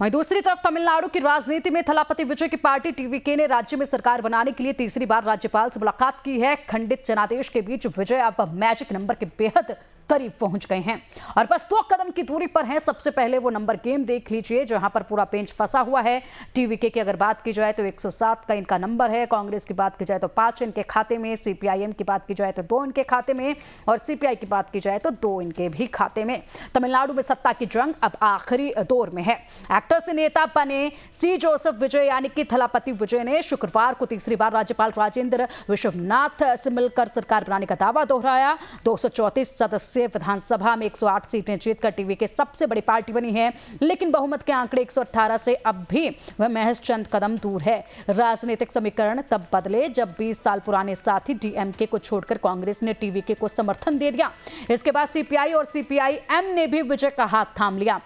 वहीं दूसरी तरफ तमिलनाडु की राजनीति में थलापति विजय की पार्टी टीवीके ने राज्य में सरकार बनाने के लिए तीसरी बार राज्यपाल से मुलाकात की है। खंडित जनादेश के बीच विजय अब मैजिक नंबर के बेहद करीब पहुंच गए हैं और बस 2 कदम की दूरी पर हैं। सबसे पहले वो नंबर गेम देख लीजिए जहां पर पूरा पेंच फंसा हुआ है। टीवीके की अगर बात की जाए तो 107 का इनका नंबर है। कांग्रेस की बात की जाए तो 5 इनके खाते में, सीपीआईएम की बात की जाए तो 2 इनके खाते में और सीपीआई की बात की जाए तो 2 इनके भी खाते में। तमिलनाडु में सत्ता की जंग अब आखिरी दौर में है। एक्टर से नेता बने सी जोसेफ विजय यानी कि थलापति विजय ने शुक्रवार को तीसरी बार राज्यपाल राजेंद्र विश्वनाथ से मिलकर सरकार बनाने का दावा दोहराया। 234 सदस्य विधानसभा में 108 सीटें जीतकर टीवीके सबसे बड़ी पार्टी बनी है, लेकिन बहुमत के आंकड़े 118 से अब भी वह महज चंद कदम दूर है। राजनीतिक समीकरण तब बदले जब 20 साल पुराने साथी डीएमके को छोड़कर कांग्रेस ने टीवीके को समर्थन दे दिया। इसके बाद सीपीआई और सीपीआईएम ने भी विजय का हाथ थाम लिया।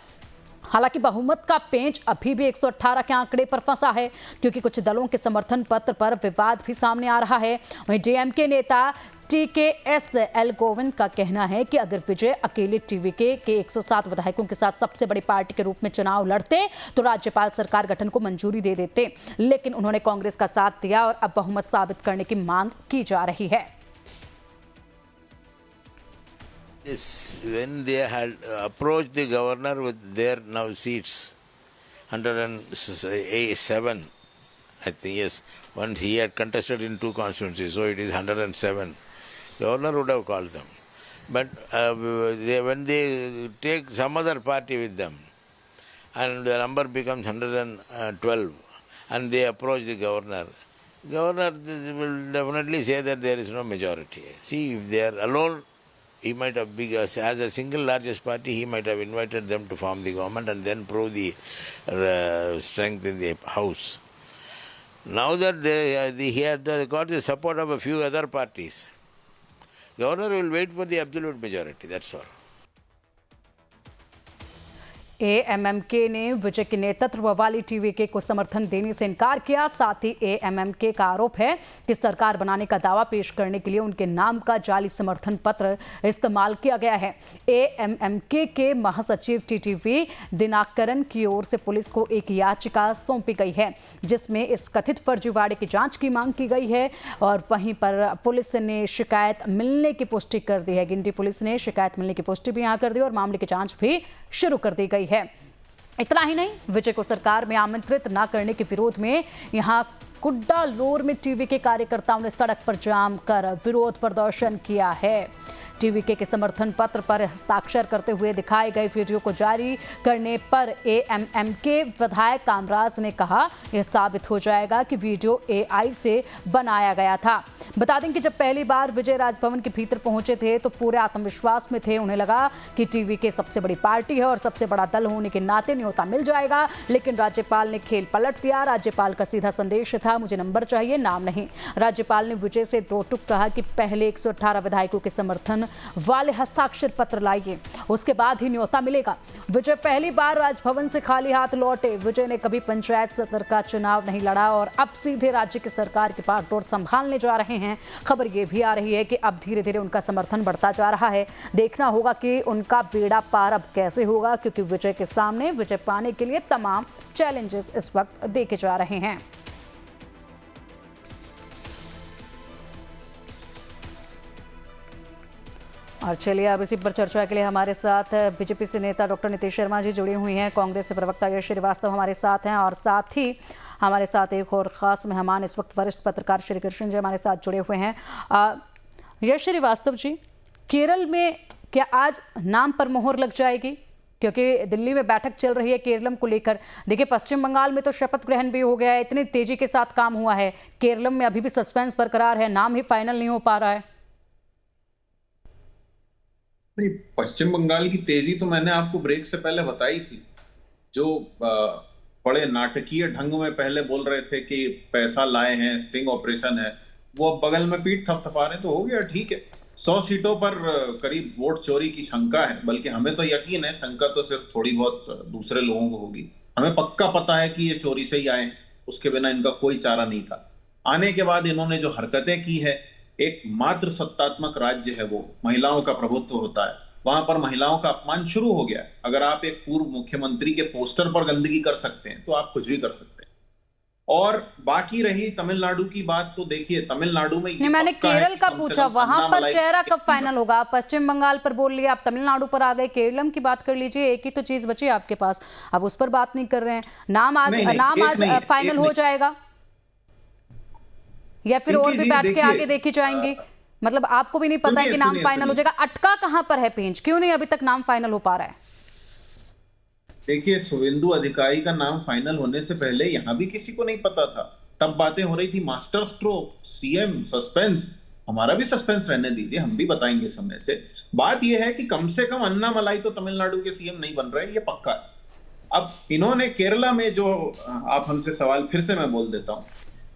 हालांकि बहुमत का पेंच अभी भी 118 के आंकड़े पर फंसा है क्योंकि कुछ दलों के समर्थन पत्र पर विवाद भी सामने आ रहा है। वहीं डीएमके नेता टीकेएस एलगोविन का कहना है कि अगर विजय अकेले टीवीके के 107 विधायकों के साथ सबसे बड़ी पार्टी के रूप में चुनाव लड़ते तो राज्यपाल सरकार गठन को मंजूरी दे देते, लेकिन उन्होंने कांग्रेस का साथ दिया और अब बहुमत साबित करने की मांग की जा रही है। When they had approached the governor with their now seats, 107, I think, yes, once he had contested in 2 constituencies, so it is 107. Governor would have called them. But when they take some other party with them, and the number becomes 112, and they approach the governor will definitely say that there is no majority. See, if they are alone, he might have, as a single largest party, he might have invited them to form the government and then prove the strength in the house. Now that he had got the support of a few other parties, governor will wait for the absolute majority, that's all. एएमएमके ने विजय के नेतृत्व वाली TVK को समर्थन देने से इनकार किया। साथ ही एएमएमके का आरोप है कि सरकार बनाने का दावा पेश करने के लिए उनके नाम का जाली समर्थन पत्र इस्तेमाल किया गया है। एएमएमके के महासचिव टीटीवी दिनाकरन की ओर से पुलिस को एक याचिका सौंपी गई है जिसमें इस कथित फर्जीवाड़े की जांच की मांग की गई है और वहीं पर पुलिस ने शिकायत मिलने की पुष्टि कर दी है। गिंडी पुलिस ने शिकायत मिलने की पुष्टि भी यहां कर दी और मामले की जांच भी शुरू कर दी गई है। इतना ही नहीं, विजय को सरकार में आमंत्रित न करने के विरोध में यहां कुड्डालोर में टीवीके कार्यकर्ताओं ने सड़क पर जाम कर विरोध प्रदर्शन किया है। टीवीके के समर्थन पत्र पर हस्ताक्षर करते हुए दिखाए गए वीडियो को जारी करने पर एएमएमके विधायक कामराज ने कहा, यह साबित हो जाएगा कि वीडियो एआई से बनाया गया था। बता दें कि जब पहली बार विजय राजभवन के भीतर पहुंचे थे तो पूरे आत्मविश्वास में थे। उन्हें लगा कि टीवीके सबसे बड़ी पार्टी है और सबसे बड़ा दल होने के नाते न्योता मिल जाएगा, लेकिन राज्यपाल ने खेल पलट दिया। राज्यपाल का सीधा संदेश था, मुझे नंबर चाहिए, नाम नहीं। राज्यपाल ने विजय से 2 टूक कहा कि पहले 118 विधायकों के समर्थन वाले हस्ताक्षर पत्र लाइए, उसके बाद ही न्योता मिलेगा। विजय पहली बार राजभवन से खाली हाथ लौटे। विजय ने कभी पंचायत सत्र का चुनाव नहीं लड़ा और अब सीधे राज्य की सरकार की बागडोर संभालने जा रहे हैं। खबर यह भी आ रही है कि अब धीरे धीरे उनका समर्थन बढ़ता जा रहा है। देखना होगा कि उनका बेड़ा पार अब कैसे होगा, क्योंकि विजय के सामने विजय पाने के लिए तमाम चैलेंजेस इस वक्त देखे जा रहे हैं। और चलिए अब इसी पर चर्चा के लिए हमारे साथ बीजेपी से नेता डॉक्टर नीतीश शर्मा जी जुड़ी हुई हैं। कांग्रेस से प्रवक्ता यश श्रीवास्तव हमारे साथ हैं और साथ ही हमारे साथ एक और ख़ास मेहमान इस वक्त वरिष्ठ पत्रकार श्री कृष्ण जी हमारे साथ जुड़े हुए हैं। यश श्रीवास्तव जी, केरल में क्या आज नाम पर मोहर लग जाएगी? क्योंकि दिल्ली में बैठक चल रही है केरलम को लेकर। देखिए, पश्चिम बंगाल में तो शपथ ग्रहण भी हो गया है, इतनी तेजी के साथ काम हुआ है। केरलम में अभी भी सस्पेंस बरकरार है, नाम ही फाइनल नहीं हो पा रहा है। नहीं, पश्चिम बंगाल की तेजी तो मैंने आपको ब्रेक से पहले बताई थी। जो बड़े नाटकीय ढंग में पहले बोल रहे थे कि पैसा लाए हैं, स्टिंग ऑपरेशन है, वो अब बगल में पीठ थपथपा रहे, तो हो गया, ठीक है। 100 सीटों पर करीब वोट चोरी की शंका है, बल्कि हमें तो यकीन है, शंका तो सिर्फ थोड़ी बहुत दूसरे लोगों को होगी। हमें पक्का पता है कि ये चोरी से ही आए, उसके बिना इनका कोई चारा नहीं था। आने के बाद इन्होंने जो हरकतें की है, एक मात्र सत्तात्मक राज्य है वो, महिलाओं का प्रभुत्व होता है, वहां पर महिलाओं का अपमान शुरू हो गया। अगर आप एक पूर्व मुख्यमंत्री के पोस्टर पर गंदगी कर सकते हैं तो आप कुछ भी कर सकते हैं। और बाकी रही तमिलनाडु की बात, तो देखिए तमिलनाडु में नहीं, मैंने केरल का पूछा, वहां पर चेहरा कब फाइनल होगा? पश्चिम बंगाल पर बोल लिया, आप तमिलनाडु पर आ गए, केरलम की बात कर लीजिए, एक ही तो चीज बची आपके पास, अब उस पर बात नहीं कर रहे हैं। नाम आज फाइनल हो जाएगा या फिर और भी बैठ के आगे देखी जाएंगी? मतलब आपको भी नहीं पता है कि नाम फाइनल हो जाएगा? अटका कहां पर है पेंच, क्यों नहीं अभी तक नाम फाइनल हो पा रहा है? देखिए, शुवेंदु अधिकारी का नाम फाइनल होने से पहले यहां भी किसी को नहीं पता था। तब बातें हो रही थी मास्टर स्ट्रोक, सीएम, सस्पेंस। हमारा भी सस्पेंस रहने दीजिए, हम भी बताएंगे समय से। बात यह है कि कम से कम अन्नामलाई तो तमिलनाडु के सीएम नहीं बन रहे, ये पक्का है। अब इन्होंने केरला में जो आप हमसे सवाल, फिर से मैं बोल देता हूं,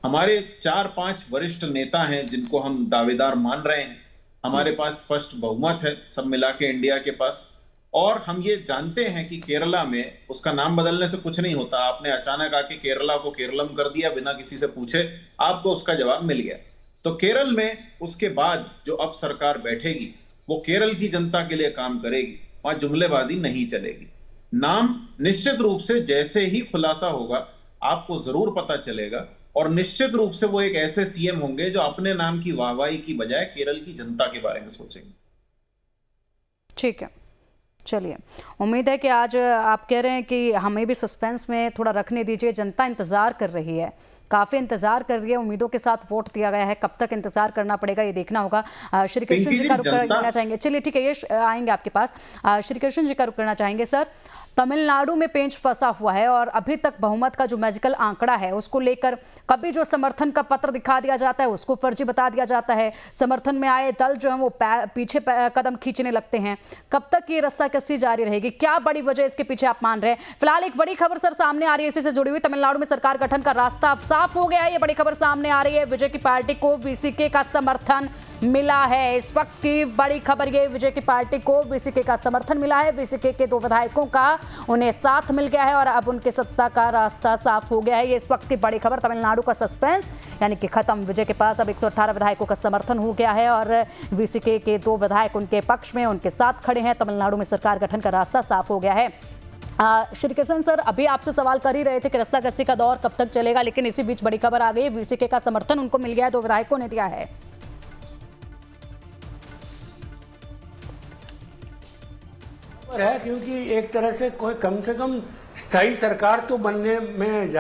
हमारे 4-5 वरिष्ठ नेता हैं जिनको हम दावेदार मान रहे हैं। हमारे पास स्पष्ट बहुमत है सब मिला के इंडिया के पास, और हम ये जानते हैं कि केरला में उसका नाम बदलने से कुछ नहीं होता। आपने अचानक आके केरला को केरलम कर दिया बिना किसी से पूछे, आपको उसका जवाब मिल गया। तो केरल में उसके बाद जो अब सरकार बैठेगी वो केरल की जनता के लिए काम करेगी, वहां जुमलेबाजी नहीं चलेगी। नाम निश्चित रूप से जैसे ही खुलासा होगा आपको जरूर पता चलेगा, और निश्चित रूप से वो एक ऐसे सीएम होंगे जो अपने नाम की वाहवाही की बजाय केरल की जनता के बारे में सोचेंगे। ठीक है, चलिए, उम्मीद है कि आज आप कह रहे हैं कि हमें भी सस्पेंस में थोड़ा रखने दीजिए, जनता इंतजार कर रही है, काफ़ी इंतजार कर रही है, उम्मीदों के साथ वोट दिया गया है, कब तक इंतजार करना पड़ेगा ये देखना होगा। श्री कृष्ण जी का रुख करना चाहेंगे, चलिए ठीक है, ये आएंगे आपके पास। श्री कृष्ण जी का रुख करना चाहेंगे। सर, तमिलनाडु में पेंच फंसा हुआ है और अभी तक बहुमत का जो मैजिकल आंकड़ा है उसको लेकर कभी जो समर्थन का पत्र दिखा दिया जाता है उसको फर्जी बता दिया जाता है, समर्थन में आए दल जो है वो पीछे कदम खींचने लगते हैं। कब तक ये रस्साकसी जारी रहेगी? क्या बड़ी वजह इसके पीछे आप मान रहे हैं? फिलहाल एक बड़ी खबर सर सामने आ रही है इसी से जुड़ी हुई, तमिलनाडु में सरकार गठन का रास्ता अब साफ हो गया है। ये बड़ी खबर सामने आ रही है, विजय की पार्टी को वीसीके का समर्थन मिला है। इस वक्त की बड़ी खबर ये, विजय की पार्टी को वीसीके का समर्थन मिला है, वीसीके के 2 विधायकों का उन्हें साथ मिल गया है और अब उनके सत्ता का रास्ता साफ हो गया है। ये इस वक्त की बड़ी खबर, तमिलनाडु का सस्पेंस यानी कि खत्म। विजय के पास अब 118 विधायकों का समर्थन हो गया है और वीसीके के 2 विधायक उनके पक्ष में, उनके साथ खड़े हैं। तमिलनाडु में सरकार गठन का रास्ता साफ हो गया है। श्री कृष्ण सर, अभी आपसे सवाल कर ही रहे थे कि रस्साकसी का दौर कब तक चलेगा, लेकिन इसी बीच बड़ी खबर आ गई, वीसीके का समर्थन उनको मिल गया है, 2 विधायकों ने दिया है। है क्योंकि एक तरह से कोई कम से कम स्थायी सरकार तो बनने में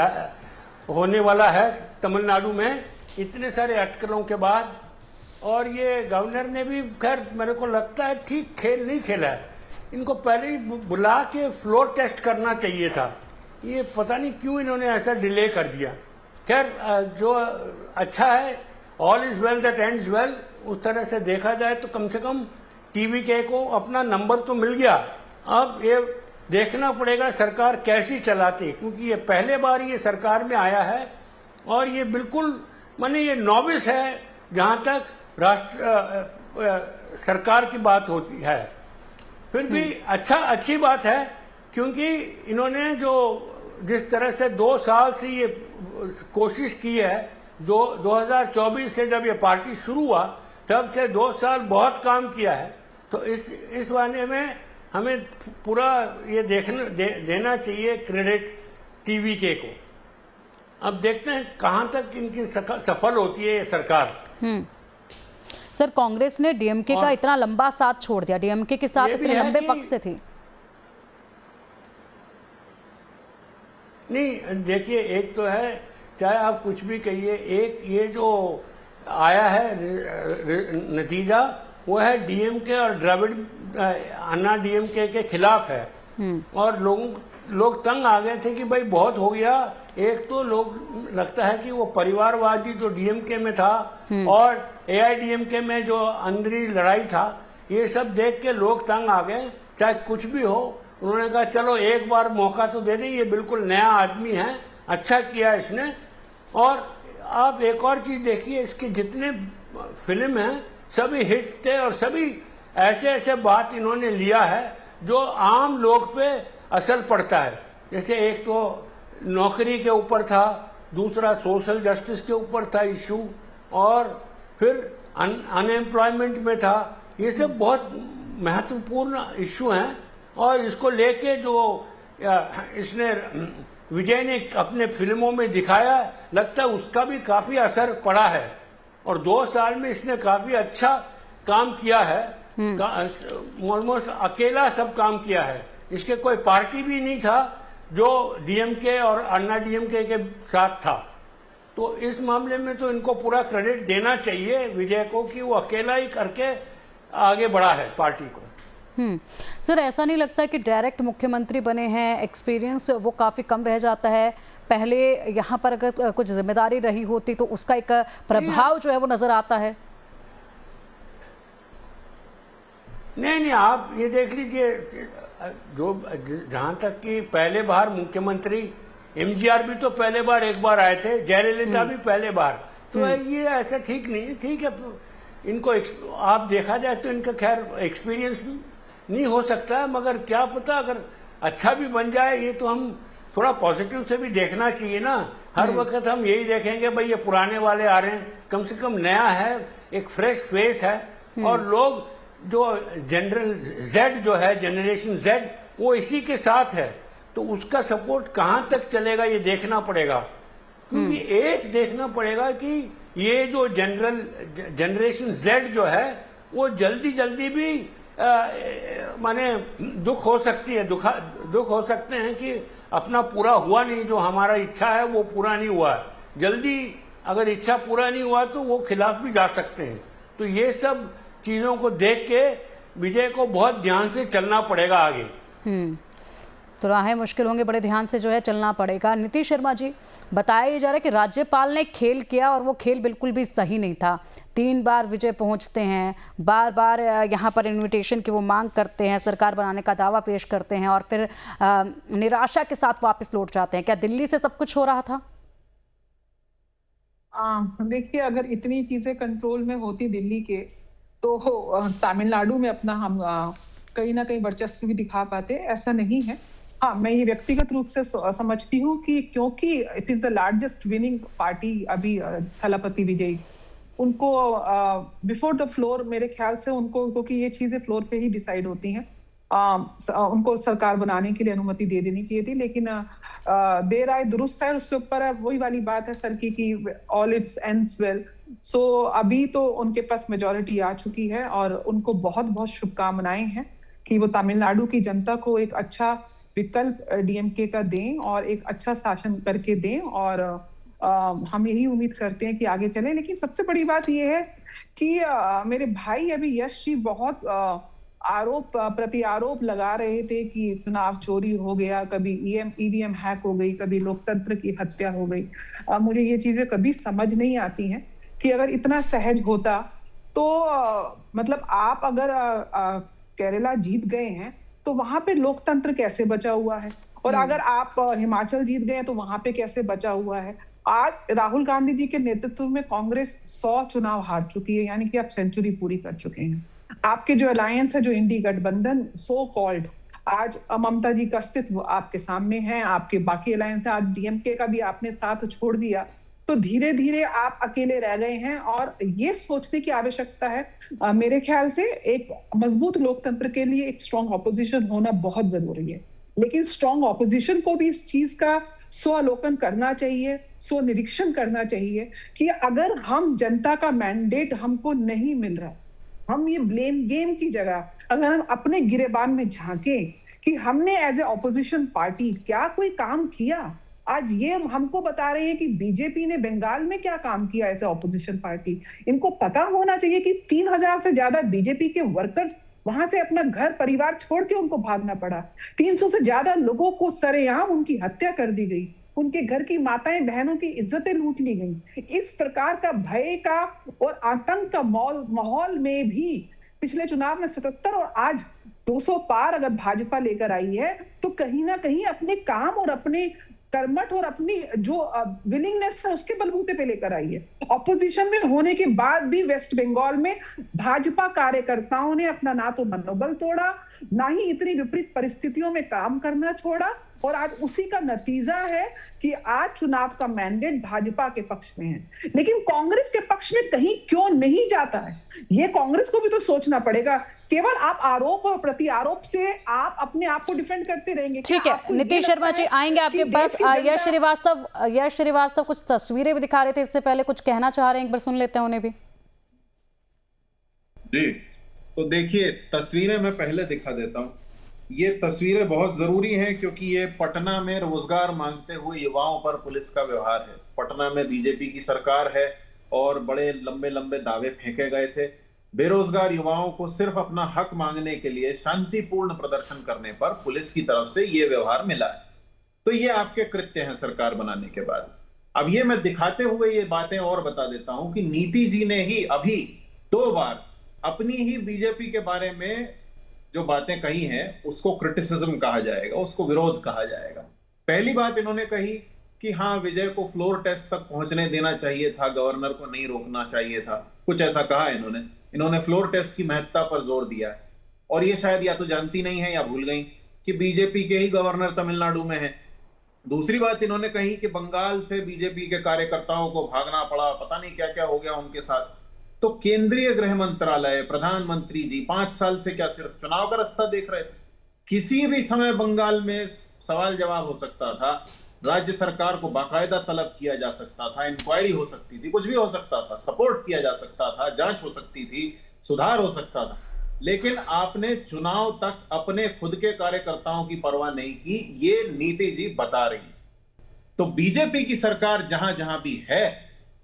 होने वाला है तमिलनाडु में, इतने सारे अटकलों के बाद। और ये गवर्नर ने भी खैर मेरे को लगता है ठीक खेल नहीं खेला है, इनको पहले ही बुला के फ्लोर टेस्ट करना चाहिए था। ये पता नहीं क्यों इन्होंने ऐसा डिले कर दिया। खैर जो अच्छा है, all is well that ends well, उस तरह से देखा जाए तो कम से कम टीवीके को अपना नंबर तो मिल गया। अब ये देखना पड़ेगा सरकार कैसी चलाती, क्योंकि ये पहले बार ये सरकार में आया है और ये बिल्कुल माने ये नॉविस है जहाँ तक सरकार की बात होती है। फिर भी अच्छी बात है, क्योंकि इन्होंने जो जिस तरह से 2 साल से ये कोशिश की है, 2024 से जब ये पार्टी शुरू हुआ तब से 2 साल बहुत काम किया है। तो इस वाले में हमें पूरा ये देना चाहिए क्रेडिट टीवीके को। अब देखते हैं कहां तक इनकी सफल होती है ये सरकार। सर, कांग्रेस ने डीएमके का इतना लंबा साथ छोड़ दिया, डीएमके के साथ इतने लंबे वक्त से थी। नहीं देखिए, एक तो है चाहे आप कुछ भी कहिए, एक ये जो आया है नतीजा वो है डीएमके और द्रविड़ अन्ना डीएमके के खिलाफ है। और लोग तंग आ गए थे कि भाई बहुत हो गया। एक तो लोग लगता है कि वो परिवारवादी जो डीएमके में था और एआईडीएमके में जो अंदरी लड़ाई था, ये सब देख के लोग तंग आ गए। चाहे कुछ भी हो, उन्होंने कहा चलो एक बार मौका तो दे दें, ये बिल्कुल नया आदमी है, अच्छा किया इसने। और आप एक और चीज देखिए, इसके जितने फिल्म हैं सभी हिट थे और सभी ऐसे बात इन्होंने लिया है जो आम लोग पे असर पड़ता है। जैसे एक तो नौकरी के ऊपर था, दूसरा सोशल जस्टिस के ऊपर था इशू, और फिर अनएम्प्लॉयमेंट में था। ये सब बहुत महत्वपूर्ण इश्यू हैं और इसको लेके जो इसने विजय ने अपने फिल्मों में दिखाया, लगता है उसका भी काफ़ी असर पड़ा है और 2 साल में इसने काफ़ी अच्छा काम किया है। ऑलमोस्ट अकेला सब काम किया है, इसके कोई पार्टी भी नहीं था जो डीएमके और अन्ना डीएमके के साथ था। तो इस मामले में तो इनको पूरा क्रेडिट देना चाहिए विजय को कि वो अकेला ही करके आगे बढ़ा है पार्टी को। सर, ऐसा नहीं लगता कि डायरेक्ट मुख्यमंत्री बने हैं, एक्सपीरियंस वो काफ़ी कम रह जाता है? पहले यहाँ पर अगर कुछ जिम्मेदारी रही होती तो उसका एक प्रभाव जो है वो नज़र आता है। नहीं, आप ये देख लीजिए, जो जहाँ तक कि पहले बार मुख्यमंत्री एमजीआर भी तो पहले बार एक बार आए थे, जयललिता भी पहले बार, तो ये ऐसा ठीक नहीं है। ठीक है, इनको आप देखा जाए तो इनका खैर एक्सपीरियंस नहीं हो सकता है, मगर क्या पता अगर अच्छा भी बन जाए। ये तो हम थोड़ा पॉजिटिव से भी देखना चाहिए ना। हर वक्त हम यही देखेंगे भाई ये पुराने वाले आ रहे हैं, कम से कम नया है, एक फ्रेश फेस है। और लोग जो जेड जो है, जनरेशन जेड, वो इसी के साथ है, तो उसका सपोर्ट कहाँ तक चलेगा ये देखना पड़ेगा। क्योंकि एक देखना पड़ेगा कि ये जो जनरेशन जेड जो है वो जल्दी भी माने दुख हो सकती है, दुख हो सकते हैं कि अपना पूरा हुआ नहीं, जो हमारा इच्छा है वो पूरा नहीं हुआ है। जल्दी अगर इच्छा पूरा नहीं हुआ तो वो खिलाफ भी जा सकते हैं। तो ये सब चीज़ों को देख के विजय को बहुत ध्यान से चलना पड़ेगा आगे। तो राहें मुश्किल होंगे, बड़े ध्यान से जो है चलना पड़ेगा। नीतीश शर्मा जी, बताया जा रहा है कि राज्यपाल ने खेल किया और वो खेल बिल्कुल भी सही नहीं था। 3 बार विजय पहुंचते हैं, बार बार यहाँ पर इनविटेशन की वो मांग करते हैं, सरकार बनाने का दावा पेश करते हैं और फिर निराशा के साथ वापस लौट जाते हैं। क्या दिल्ली से सब कुछ हो रहा था? देखिए, अगर इतनी चीजें कंट्रोल में होती दिल्ली के, तो तमिलनाडु में अपना हम कहीं ना कहीं वर्चस्व भी दिखा पाते। ऐसा नहीं है। हाँ, मैं ये व्यक्तिगत रूप से समझती हूँ कि क्योंकि it is the largest winning party अभी, थलापति विजय, उनको बिफोर द फ्लोर, मेरे ख्याल से उनको, क्योंकि ये चीजें फ्लोर पे ही डिसाइड होती हैं, उनको सरकार बनाने के लिए अनुमति दे देनी चाहिए थी। लेकिन देर आए दुरुस्त है, उसके ऊपर वही वाली बात है सर की ऑल इट्स एंड्स वेल। सो अभी तो उनके पास मेजॉरिटी आ चुकी है और उनको बहुत बहुत शुभकामनाएं हैं कि वो तमिलनाडु की जनता को एक अच्छा विकल्प डीएमके का दें और एक अच्छा शासन करके दें। और हम यही उम्मीद करते हैं कि आगे चले। लेकिन सबसे बड़ी बात यह है कि मेरे भाई अभी यश जी बहुत प्रति आरोप लगा रहे थे कि चुनाव चोरी हो गया, कभी ईवीएम हैक हो गई, कभी लोकतंत्र की हत्या हो गई। मुझे ये चीजें कभी समझ नहीं आती हैं कि अगर इतना सहज होता तो मतलब आप अगर केरला जीत गए हैं तो वहां पे लोकतंत्र कैसे बचा हुआ है, और अगर आप हिमाचल जीत गए हैं तो वहां पे कैसे बचा हुआ है। आज राहुल गांधी जी के नेतृत्व में कांग्रेस 100 चुनाव हार चुकी है, यानी कि आप सेंचुरी पूरी कर चुके हैं। आपके जो अलायंस है, जो इंडी गठबंधन सो कॉल्ड, आज ममता जी का अस्तित्व आपके सामने है, आपके बाकी अलायंस है, आज डीएमके का भी आपने साथ छोड़ दिया, तो धीरे धीरे आप अकेले रह गए हैं। और ये सोचने की आवश्यकता है मेरे ख्याल से, एक मजबूत लोकतंत्र के लिए एक स्ट्रॉन्ग ऑपोजिशन होना बहुत जरूरी है। लेकिन स्ट्रॉन्ग ऑपोजिशन को भी इस चीज का स्वावलोकन करना चाहिए, स्व निरीक्षण करना चाहिए कि अगर हम जनता का मैंडेट हमको नहीं मिल रहा, हम ये ब्लेम गेम की जगह अगर हम अपने गिरेबान में झांकें कि हमने एज ए ऑपोजिशन पार्टी क्या कोई काम किया। आज ये हमको बता रहे हैं कि बीजेपी ने बंगाल में क्या काम किया एज ए ऑपोजिशन पार्टी। इनको पता होना चाहिए कि 3000 से ज्यादा बीजेपी के वर्कर्स वहां से अपना घर परिवार छोड़ के उनको भागना पड़ा। 300 से ज्यादा लोगों को सरेआम उनकी हत्या कर दी गई, उनके घर की माताएं बहनों की इज्जतें लूट ली गई। इस प्रकार का भय का और आतंक का माहौल में भी पिछले चुनाव में 77 और आज 200 पार अगर भाजपा लेकर आई है, तो कहीं ना कहीं अपने काम और अपने कर्मठ और अपनी जो विलिंगनेस है उसके बलबूते पे लेकर आई है। ऑपोजिशन में होने के बाद भी वेस्ट बंगाल में भाजपा कार्यकर्ताओं ने अपना ना तो मनोबल तोड़ा, ना ही इतनी विपरीत परिस्थितियों में काम करना छोड़ा, और आज उसी का नतीजा है कि आज चुनाव का मैंडेट भाजपा के पक्ष में है, लेकिन कांग्रेस के पक्ष में कहीं क्यों नहीं जाता है, ये कांग्रेस को भी तो सोचना पड़ेगा। केवल आप आरोप और प्रति आरोप से आप अपने आप को डिफेंड करते रहेंगे। ठीक है, नीतीश शर्मा जी आएंगे आपके पास। यश श्रीवास्तव कुछ तस्वीरें भी दिखा रहे थे, इससे पहले कुछ कहना चाह रहे हैं, एक बार सुन लेते हैं उन्हें भी। जी, तो देखिए तस्वीरें मैं पहले दिखा देता हूं। ये तस्वीरें बहुत जरूरी हैं क्योंकि ये पटना में रोजगार मांगते हुए युवाओं पर पुलिस का व्यवहार है। पटना में बीजेपी की सरकार है और बड़े लंबे लंबे दावे फेंके गए थे। बेरोजगार युवाओं को सिर्फ अपना हक मांगने के लिए शांतिपूर्ण प्रदर्शन करने पर पुलिस की तरफ से ये व्यवहार मिला है। तो ये आपके कृत्य हैं सरकार बनाने के बाद। अब ये मैं दिखाते हुए ये बातें और बता देता हूं कि नीति जी ने ही अभी 2 बार अपनी ही बीजेपी के बारे में जो बातें कही हैं उसको क्रिटिसिज्म कहा जाएगा, उसको विरोध कहा जाएगा। पहली बात इन्होंने कही कि हाँ, विजय को फ्लोर टेस्ट तक पहुंचने देना चाहिए था, गवर्नर को नहीं रोकना चाहिए था, कुछ ऐसा कहा इन्होंने फ्लोर टेस्ट की महत्ता पर जोर दिया है। और ये शायद या तो जानती नहीं है या भूल गई कि बीजेपी के ही गवर्नर तमिलनाडु में है। दूसरी बात इन्होंने कही कि बंगाल से बीजेपी के कार्यकर्ताओं को भागना पड़ा, पता नहीं क्या क्या हो गया उनके साथ। तो केंद्रीय गृह मंत्रालय, प्रधानमंत्री जी 5 साल से क्या सिर्फ चुनाव का रास्ता देख रहे थे? किसी भी समय बंगाल में सवाल जवाब हो सकता था, राज्य सरकार को बाकायदा तलब किया जा सकता था, इंक्वायरी हो सकती थी, कुछ भी हो सकता था, सपोर्ट किया जा सकता था, जांच हो सकती थी, सुधार हो सकता था। लेकिन आपने चुनाव तक अपने खुद के कार्यकर्ताओं की परवाह नहीं की, ये नीति जी बता रही। तो बीजेपी की सरकार जहां जहां भी है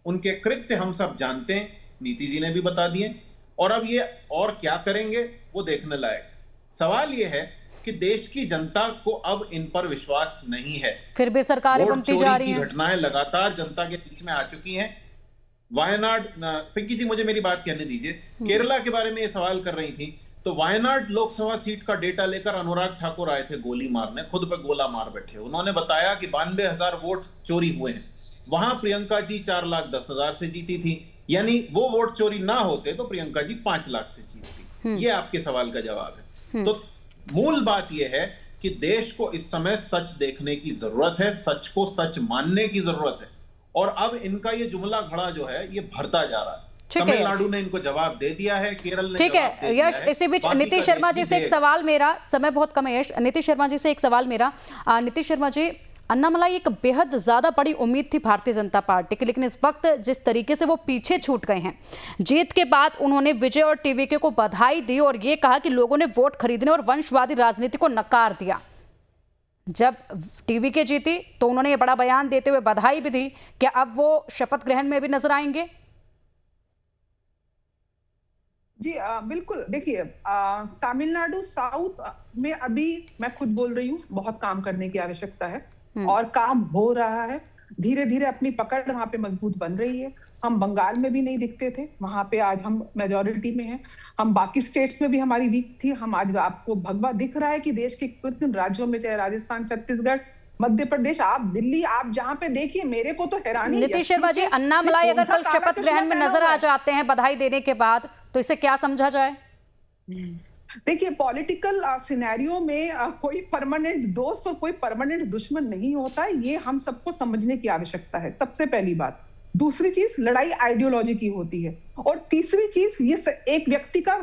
उनके कृत्य हम सब जानते हैं, नीति जी ने भी बता दिए। और अब ये और क्या करेंगे वो देखने लायक। सवाल ये है कि देश की जनता को अब इन पर विश्वास नहीं है। फिर भी सरकारें बनती जा रही हैं। घटनाएं लगातार जनता के बीच में आ चुकी हैं। वायनाड, पिंकी जी मुझे मेरी बात कहने दीजिए, केरला के बारे में ये सवाल कर रही थी, तो वायनाड लोकसभा सीट का डेटा लेकर अनुराग ठाकुर आए थे गोली मारने, खुद पे गोला मार बैठे। उन्होंने बताया कि 92,000 वोट चोरी हुए हैं। वहां प्रियंका जी 4,10,000 से जीती थी, यानी वो वोट चोरी ना होते तो प्रियंका जी 5 लाख से जीतती। ये आपके सवाल का जवाब है। तो मूल बात यह है कि देश को इस समय सच देखने की जरूरत है, सच को सच मानने की जरूरत है। और अब इनका ये जुमला घड़ा जो है ये भरता जा रहा है। तमिलनाडु ने इनको जवाब दे दिया है, केरल ने ठीक है यश। इसी बीच नीतीश शर्मा जी से एक सवाल मेरा, समय बहुत कम है यश, नीतीश शर्मा जी से एक सवाल मेरा। नीतीश शर्मा जी, अन्नामलाई एक बेहद ज्यादा बड़ी उम्मीद थी भारतीय जनता पार्टी की, लेकिन इस वक्त जिस तरीके से वो पीछे छूट गए हैं, जीत के बाद उन्होंने विजय और टीवीके को बधाई दी और ये कहा कि लोगों ने वोट खरीदने और वंशवादी राजनीति को नकार दिया। जब टीवीके जीती तो उन्होंने ये बड़ा बयान देते हुए बधाई भी दी। क्या अब वो शपथ ग्रहण में भी नजर आएंगे? जी बिल्कुल। देखिए तमिलनाडु साउथ में अभी मैं खुद बोल रही हूँ, बहुत काम करने की आवश्यकता है और काम हो रहा है। धीरे धीरे अपनी पकड़ वहां पे मजबूत बन रही है। हम बंगाल में भी नहीं दिखते थे, वहां पे आज हम मेजॉरिटी में हैं। हम बाकी स्टेट्स में भी हमारी वीक थी, हम आज आपको भगवा दिख रहा है कि देश के किन राज्यों में, चाहे राजस्थान, छत्तीसगढ़, मध्य प्रदेश, आप दिल्ली, आप जहां पे देखिए, मेरे को तो हैरानी। नीतीश शर्मा जी, अन्नामलाई अगर कल शपथ ग्रहण में नजर आ जाते हैं बधाई देने के बाद, तो इसे क्या समझा जाए? देखिए पॉलिटिकल सिनेरियो में कोई परमानेंट दोस्त और कोई परमानेंट दुश्मन नहीं होता, ये हम सबको समझने की आवश्यकता है, सबसे पहली बात। दूसरी चीज, लड़ाई आइडियोलॉजी की होती है। और तीसरी चीज, ये एक व्यक्ति का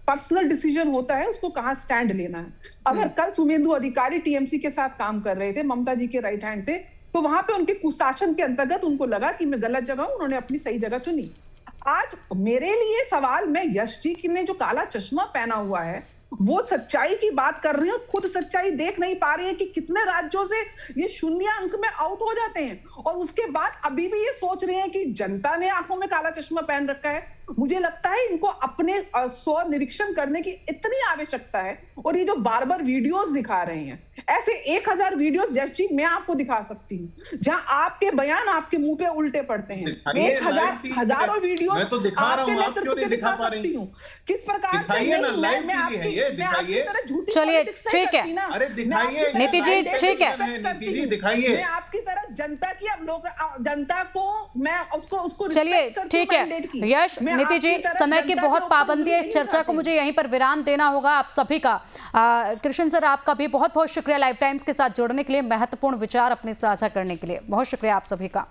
पर्सनल डिसीजन होता है, उसको कहाँ स्टैंड लेना है। अगर कल सुवेंदु अधिकारी टीएमसी के साथ काम कर रहे थे, ममता जी के राइट हैंड थे, तो वहां पे उनके कुशासन के अंतर्गत उनको लगा कि मैं गलत जगह हूं, उन्होंने अपनी सही जगह चुनी। आज मेरे लिए सवाल, मैं यश जी ने जो काला चश्मा पहना हुआ है वो सच्चाई की बात कर रही है, खुद सच्चाई देख नहीं पा रही है कि कितने राज्यों से ये 0 अंक में आउट हो जाते हैं और उसके बाद अभी भी ये सोच रहे हैं कि जनता ने आंखों में काला चश्मा पहन रखा है। मुझे लगता है इनको अपने स्व निरीक्षण करने की इतनी आवश्यकता है। और ये जो बार बार वीडियोस दिखा रहे हैं, ऐसे 1000 वीडियोस जस्ट मैं आपको दिखा सकती हूँ जहां आपके बयान आपके मुंह पे उल्टे पड़ते हैं। दिखाइए, 1000 हजारों वीडियो मैं तो दिखा रहा हूं, आप क्यों नहीं दिखा पा रही? किस प्रकार से दिखाइए ना, लाइव मैं टीवी है ये, दिखाइए। चलिए, ठीक है। अरे दिखाइए नीति जी, ठीक है। नीति जी दिखाइए। मैं आपकी तरह जनता की, अब लोग जनता को मैं उसको चलिए, respect करती हूँ ठीक है। mandate की। यश, मैं नीति जी, आपकी तरह समय की जनता के बहुत ऊपर पाबंदी है, इस नहीं चर्चा को उठाती। मुझे यहीं पर विराम देना होगा आप सभी का। कृष्ण सर, आपका भी बहुत बहुत शुक्रिया लाइव टाइम्स के साथ जुड़ने के लिए, महत्वपूर्ण विचार अपने साझा करने के लिए बहुत शुक्रिया आप सभी का।